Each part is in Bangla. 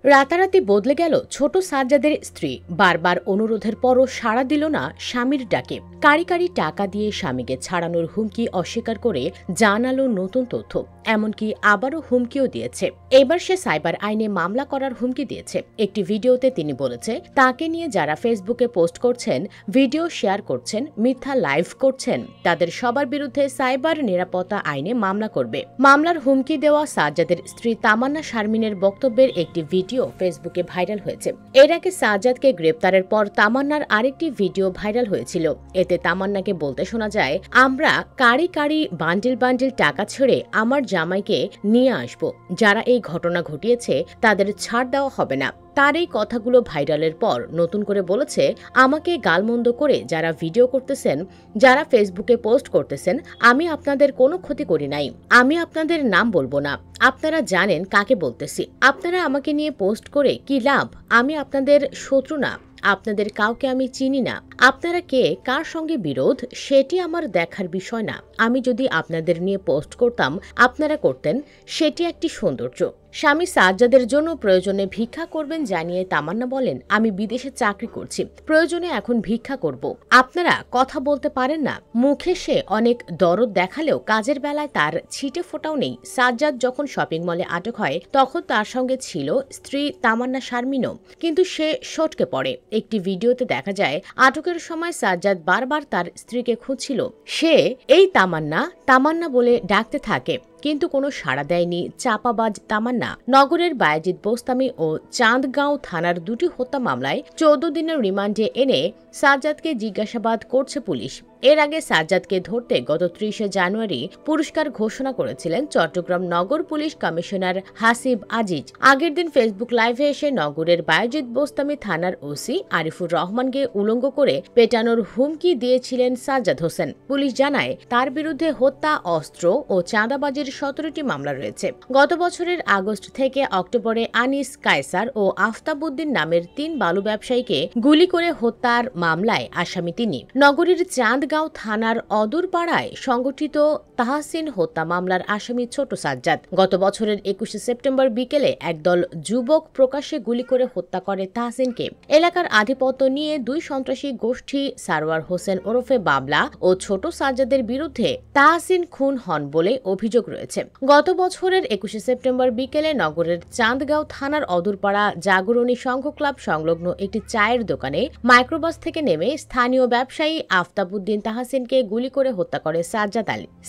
রাতারাতি বদলে গেল ছোট সাজ্জাদের স্ত্রী। বারবার অনুরোধের পরও সাড়া দিল না স্বামীর ডাকে। কারি কারি টাকা দিয়ে স্বামীকে ছাড়ানোর হুমকি অস্বীকার করে জানালো নতুন তথ্য। এমনকি আবারও হুমকিও দিয়েছে। এবার সে সাইবার আইনে মামলা করার হুমকি দিয়েছে। একটি ভিডিওতে তিনি বলেছে, তাকে নিয়ে যারা ফেসবুকে পোস্ট করছেন, ভিডিও শেয়ার করছেন, মিথ্যা লাইভ করছেন, তাদের সবার বিরুদ্ধে সাইবার নিরাপত্তা আইনে মামলা করবে। মামলার হুমকি দেওয়া সাজ্জাদের স্ত্রী তামান্না শারমিনের বক্তব্যের একটি ভিডিও ফেসবুকে ভাইরাল হয়েছে। এর আগে সাজ্জাদকে গ্রেপ্তারের পর তামান্নার আরেকটি ভিডিও ভাইরাল হয়েছিল। এতে তামান্নাকে বলতে শোনা যায়, আমরা কারি কারি বান্ডিল বান্ডিল টাকা ছেড়ে আমার জামাইকে নিয়ে আসব। যারা এই ঘটনা ঘটিয়েছে তাদের ছাড় দেওয়া হবে না। তার এই কথাগুলো ভাইরালের পর নতুন করে বলেছে, আমাকে গালমন্দ করে যারা ভিডিও করতেছেন, যারা ফেসবুকে পোস্ট করতেছেন, আমি আপনাদের কোনো ক্ষতি করি নাই। আমি আপনাদের নাম বলবো না। আপনারা জানেন কাকে বলতেছি। আপনারা আমাকে নিয়ে পোস্ট করে কি লাভ? আমি আপনাদের শত্রু না। আপনাদের কাউকে আমি চিনি না। আপনারা কে কার সঙ্গে বিরোধ সেটি আমার দেখার বিষয় না। আমি যদি আপনাদের নিয়ে পোস্ট করতাম, আপনারা করতেন, সেটি একটি সৌন্দর্য। স্বামী সাজ্জাদের জন্য প্রয়োজনে ভিক্ষা করবেন জানিয়ে তামান্না বলেন, আমি বিদেশে চাকরি করছি, প্রয়োজনে এখন ভিক্ষা করব। আপনারা কথা বলতে পারেন না। মুখে সে অনেক দরদ দেখালেও কাজের বেলায় তার ছিটে ফোটাও নেই। সাজ্জাদ যখন শপিং মলে আটক হয় তখন তার সঙ্গে ছিল স্ত্রী তামান্না শারমিনও, কিন্তু সে সটকে পড়ে। একটি ভিডিওতে দেখা যায়, আটকের সময় সাজ্জাদ বারবার তার স্ত্রীকে খুঁজছিল। সে এই তামান্না তামান্না বলে ডাকতে থাকে, কিন্তু কোনো সাড়া দেয়নি চাপাবাজ তামান্না। নগরের বায়েজিদ বোস্তামি ও চাঁদগাঁও থানার দুটি হত্যা মামলায় 14 দিনের রিমান্ডে এনে সাজ্জাদকে জিজ্ঞাসাবাদ করছে পুলিশ। এর আগে সাজ্জাদকে ধরতে গত 30 জানুয়ারি পুরস্কার ঘোষণা করেছিলেন চট্টগ্রাম নগর পুলিশ কমিশনার হাসিব আজিজ। আগের দিন ফেসবুক লাইভে এসে নগরের বায়েজিদ বোস্তামি থানার ওসি আরিফুর রহমানকে উলঙ্গ করে পেটানোর হুমকি দিয়েছিলেন সাজ্জাদ হোসেন। পুলিশ জানায়, তার বিরুদ্ধে হত্যা, অস্ত্র ও চাঁদাবাজির 17টি মামলা রয়েছে। গত বছরের আগস্ট থেকে অক্টোবরে আনিস, কায়সার ও আফতাবউদ্দিন নামের 3 বালু ব্যবসায়ীকে গুলি করে হত্যার মামলায় আসামি তিনি। নগরীর চাঁদগাঁও থানার অদূরপাড়ায় সংগঠিত তাহসিন হত্যা মামলার আসামি ছোট সাজ্জাদ। গত বছরের 21 সেপ্টেম্বর বিকেলে একদল যুবক প্রকাশ্যে গুলি করে হত্যা করে তাহসিনকে। এলাকার আধিপত্য নিয়ে 2 সন্ত্রাসী গোষ্ঠী সারওয়ার হোসেন ওরফে বাবলা ও ছোট সাজ্জাদের বিরুদ্ধে তাহসিন খুন হন বলে অভিযোগ রয়েছে। গত বছরের 21 সেপ্টেম্বর বিকেলে নগরের চাঁদগাঁও থানার অদূরপাড়া জাগরণী সংঘ ক্লাব সংলগ্ন একটি চায়ের দোকানে মাইক্রোবাস থেকে নেমে স্থানীয় ব্যবসায়ী আফতাবউদ্দিন তাহসিনকে গুলি করে হত্যা করে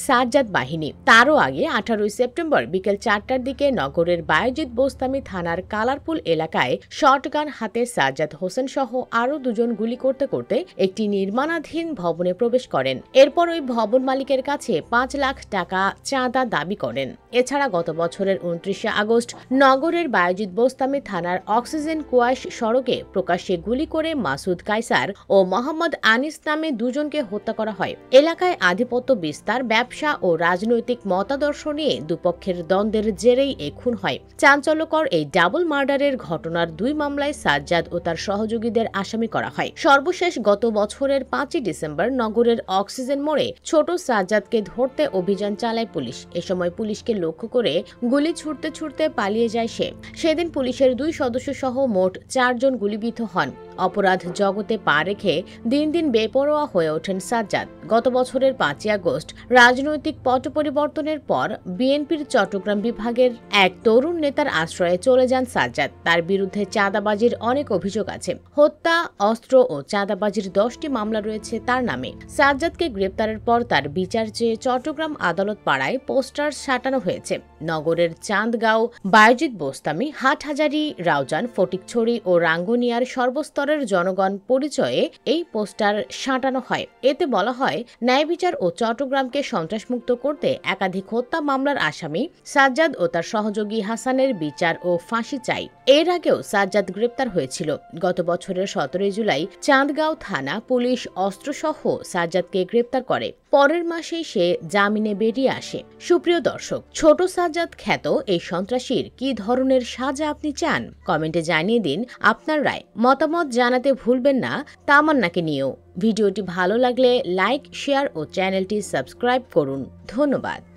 সাজ্জাদ বাহিনী। তারও আগে 18 সেপ্টেম্বর বিকেল 4টার দিকে নগরের বায়েজিদ বোস্তামি থানার কালারপুল এলাকায় শটগান হাতে সাজ্জাদ হোসেন সহ আরও 2 জন গুলি করতে করতে একটি নির্মাণাধীন ভবনে প্রবেশ করেন। এরপর ওই ভবন মালিকের কাছে 5 লাখ টাকা চাঁদা দাবি করেন। এছাড়া গত বছরের 29 আগস্ট নগরের বায়েজিদ বোস্তামি থানার অক্সিজেন কুয়াশ সড়কে প্রকাশ্যে গুলি করে মাসুদ কায়সার ও মোহাম্মদ আনিস নামে 2 জনকে হত্যা করা হয়। এলাকায় আধিপত্য বিস্তার, ব্যবসা ও রাজনৈতিক মতাদর্শ নিয়ে দুপক্ষের দ্বন্দ্বের জেরেই এই খুন হয়। চাঞ্চল্যকর এই ডাবল মার্ডারের ঘটনার 2 মামলায় সাজ্জাদ ও তার সহযোগীদের আসামি করা হয়। সর্বশেষ গত বছরের 5 ডিসেম্বর নগরের অক্সিজেন মোড়ে ছোট সাজ্জাদকে ধরতে অভিযান চালায় পুলিশ। এ সময় পুলিশকে লক্ষ্য করে গুলি ছুড়তে ছুড়তে পালিয়ে যায় সে। সেদিন পুলিশের 2 সদস্য সহ মোট 4 জন গুলিবিদ্ধ হন। অপরাধ জগতে পা রেখে দিন দিন বেপরোয়া হয়ে ওঠেন সাজ্জাদ। গত বছরের 5 আগস্ট রাজনৈতিক পট পরিবর্তনের পর বিএনপির চট্টগ্রাম বিভাগের এক তরুণ নেতার আশ্রয়ে চলে যান সাজ্জাদ। তার বিরুদ্ধে চাঁদাবাজির অনেক অভিযোগ আছে। হত্যা, অস্ত্র ও চাঁদাবাজির 10টি মামলা রয়েছে তার নামে। সাজ্জাদকে গ্রেপ্তারের পর তার বিচার চেয়ে চট্টগ্রাম আদালত পাড়ায় পোস্টার সাঁটানো হয়েছে। নগরের চাঁদগাঁও, বায়েজিদ বোস্তামি, হাটহাজারী, রাউজান, ফটিকছড়ি ও রাঙ্গুনিয়ার সর্বস্তরের জনগণ পরিচয়ে এই পোস্টার সাঁটানো হয়। এতে বলা হয়, ন্যায় বিচার ও চট্টগ্রামকে সন্ত্রাসমুক্ত করতে একাধিক হত্যা মামলার আসামি সাজ্জাদ ও তার সহযোগী হাসানের বিচার ও ফাঁসি চাই। এর আগেও সাজ্জাদ গ্রেপ্তার হয়েছিল। গত বছরের 17 জুলাই চাঁদগাঁও থানা পুলিশ অস্ত্রসহ সাজ্জাদকে গ্রেপ্তার করে। পরের মাসেই সে জামিনে বেরিয়ে আসে। সুপ্রিয় দর্শক, ছোট সাজ্জাদ খ্যাত এই সন্ত্রাসীর কি ধরনের সাজা আপনি চান? কমেন্টে জানিয়ে দিন আপনার রায়। মতামত জানাতে ভুলবেন না তামান্নাকে নিয়েও। ভিডিওটি ভালো লাগলে লাইক, শেয়ার ও চ্যানেলটি সাবস্ক্রাইব করুন। ধন্যবাদ।